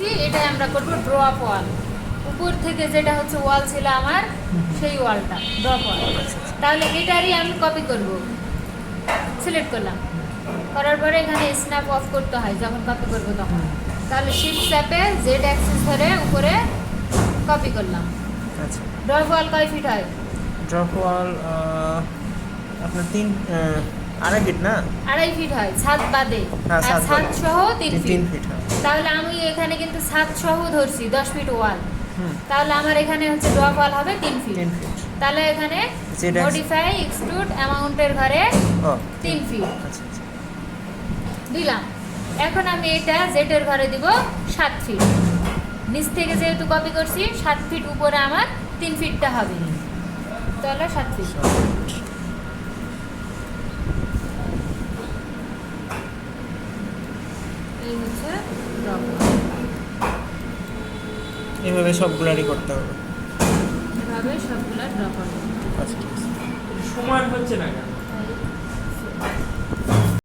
করছি, এটাই আমরা করব ড্রপ ওয়াল। উপর থেকে যেটা হচ্ছে ওয়াল ছিল আমার, সেই ওয়ালটা ড্রপ ওয়াল। তাহলে এটারই আমি কপি করব। সিলেক্ট করলাম, করার পরে এখানে স্ন্যাপ অফ করতে হয় যখন কপি করব তখন। তাহলে শিফট চাপে জেড অ্যাক্সিস ধরে উপরে কপি করলাম। আচ্ছা, ড্রপ ওয়াল কয় ফিট হয়? ড্রপ ওয়াল আপনার 2.5 ফিট না? 2.5 ফিট হয় ছাদ বাদে, হ্যাঁ, আর ছাদ ছাদ বাদে। সহ 3 ফিট। 3 ফিট, হ্যাঁ। তাহলে আমি এখানে কিন্তু ছাদ সহ ধরছি 10 ফিট ওয়াল। হুম। তাহলে আমার এখানে হচ্ছে ড্রপ ওয়াল হবে 3 ফিট। 3 ফিট। তাহলে এখানে Z axis- মডিফাই এক্সট্রুড অ্যামাউন্টের ঘরে ও 3 ফিট আচ্ছা আচ্ছা। দিলাম। এখন আমি এটা জেটের ঘরে দিব 7 ফিট। নিচ থেকে যেহেতু কপি করছি 7 ফিট উপরে আমার 3 ফিটটা হবে। তাহলে 7 ফিট। এই হচ্ছে ড্রপ ওয়াল। এভাবে সবগুলারই করতে হবে। এভাবে সবগুলা ড্রপ ওয়াল। আচ্ছা, ঠিক আছে। সময় হচ্ছে না কেন?